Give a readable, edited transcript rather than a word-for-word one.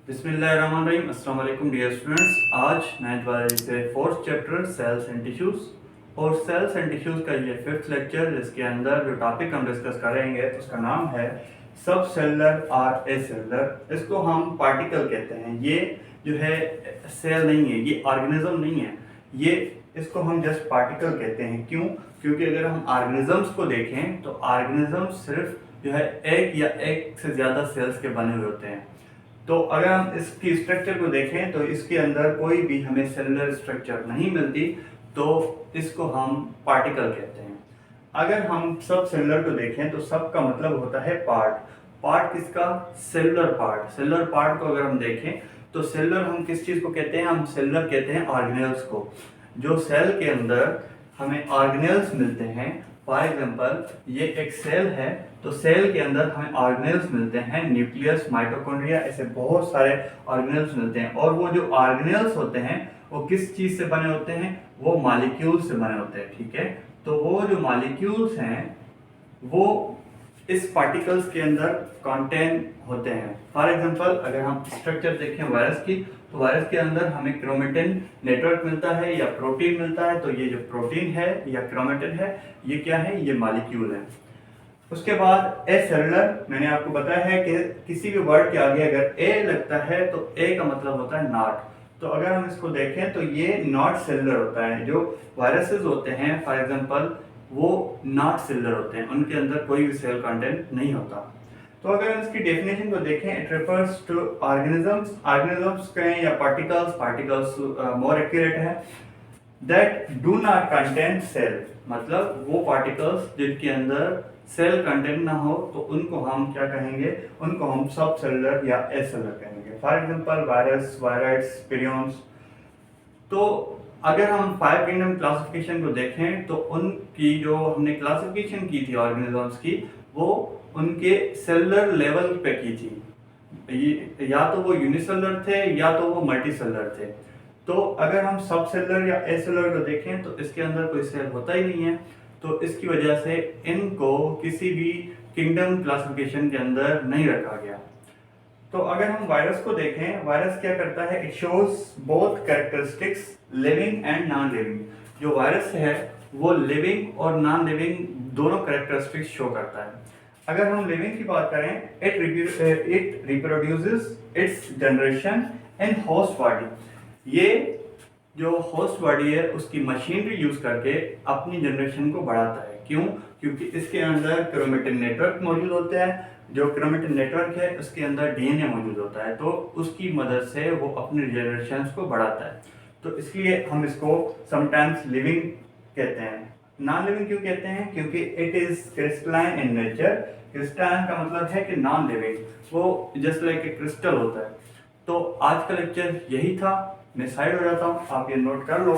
बिस्मिल्लाहिर्रहमानिर्रहीम। अस्सलाम वालेकुम डियर स्टूडेंट्स। आज मैथ बायोलॉजी से fourth chapter cells and tissues और सेल्स एंड टिश्यूज का ये फिफ्थ लेक्चर, जिसके अंदर जो टॉपिक हम डिस्कस करेंगे उसका नाम है सब सेलुलर और ए सेलुलर। इसको हम पार्टिकल कहते हैं। ये जो है सेल नहीं है, ये ऑर्गेनिज्म नहीं है, ये इसको हम जस्ट पार्टिकल कहते हैं। क्यों? क्योंकि अगर हम ऑर्गेनिजम्स को देखें तो ऑर्गेनिज्म सिर्फ जो है एक या एक से ज़्यादा सेल्स के बने हुए होते हैं। तो अगर हम इसकी स्ट्रक्चर को देखें तो इसके अंदर कोई भी हमें सेलुलर स्ट्रक्चर नहीं मिलती, तो इसको हम पार्टिकल कहते हैं। अगर हम सब सेलुलर को देखें तो सब का मतलब होता है पार्ट। पार्ट किसका? Cellular part. सेलुलर पार्ट को अगर हम देखें तो सेलुलर हम किस चीज़ को कहते हैं? हम सेलुलर कहते हैं ऑर्गेनेल्स को। जो सेल के अंदर हमें ऑर्गेनेल्स मिलते हैं, फॉर एग्जांपल ये एक सेल है तो सेल के अंदर हमें ऑर्गेनेल्स मिलते हैं, न्यूक्लियस, माइटोकॉन्ड्रिया, ऐसे बहुत सारे ऑर्गेनेल्स मिलते हैं। और वो जो ऑर्गेनेल्स होते हैं वो किस चीज़ से बने होते हैं? वो मॉलिक्यूल्स से बने होते हैं। ठीक है, तो वो जो मॉलिक्यूल्स हैं वो इस पार्टिकल्स के अंदर कंटेन होते हैं। फॉर एग्जांपल अगर हम स्ट्रक्चर देखें वायरस की, तो वायरस के अंदर हमें क्रोमेटिन नेटवर्क मिलता है या प्रोटीन मिलता है। तो ये जो प्रोटीन है या क्रोमेटिन है, ये क्या है? ये मॉलिक्यूल है। उसके बाद ए सेलुलर, मैंने आपको बताया है कि किसी भी वर्ड के आगे अगर ए लगता है तो ए का मतलब होता है नॉट। तो अगर हम इसको देखें तो ये नॉट सेलुलर होता है। जो वायरसेस होते हैं फॉर एग्जांपल वो नॉट सेलुलर होते हैं, उनके अंदर कोई भी सेल कंटेंट नहीं होता। तो अगर हम इसकी डेफिनेशन को देखें, it refers to organisms, organisms कहें या पार्टिकल्स, पार्टिकल्स मोर एक्यूरेट है, that do not contain cell. मतलब वो पार्टिकल्स जिनके अंदर सेल कंटेंट ना हो तो उनको हम क्या कहेंगे? उनको हम सब सेलुलर या ए सेलुलर कहेंगे। For example virus, viroids, prions. तो अगर हम 5 किंगडम क्लासिफिकेशन को देखें तो उनकी जो हमने क्लासिफिकेशन की थी ऑर्गेनिजम्स की, वो उनके सेलुलर लेवल पे की थी। या तो वो यूनिसेलुलर थे या तो वो मल्टीसेलुलर थे। तो अगर हम सब सेलुलर या ए सेलुलर को देखें तो इसके अंदर कोई सेल होता ही नहीं है, तो इसकी वजह से इनको किसी भी किंगडम क्लासिफिकेशन के अंदर नहीं रखा गया। तो अगर हम वायरस को देखें, वायरस क्या करता है? It shows both characteristics living and non living. जो वायरस है वो लिविंग और नॉन लिविंग दोनों कैरेक्टरिस्टिक्स शो करता है। अगर हम लिविंग की बात करें, it reproduces it's generation in host body. ये जो होस्ट बॉडी है उसकी मशीनरी यूज करके अपनी जनरेशन को बढ़ाता है। क्यों? क्योंकि इसके अंदर क्रोमेटिन नेटवर्क मौजूद होता है। जो क्रोमेटिन नेटवर्क है उसके अंदर डीएनए मौजूद होता है, तो उसकी मदद से वो अपनी जनरेशन को बढ़ाता है। तो इसलिए हम इसको समटाइम्स लिविंग कहते हैं। नॉन लिविंग क्यों कहते हैं? क्योंकि it is crystalline in nature. Crystalline का मतलब है कि नॉन लिविंग, वो जस्ट लाइक ए क्रिस्टल होता है। तो आज का लेक्चर यही था। मैं साइड हो जाता हूँ, आप ये नोट कर लो।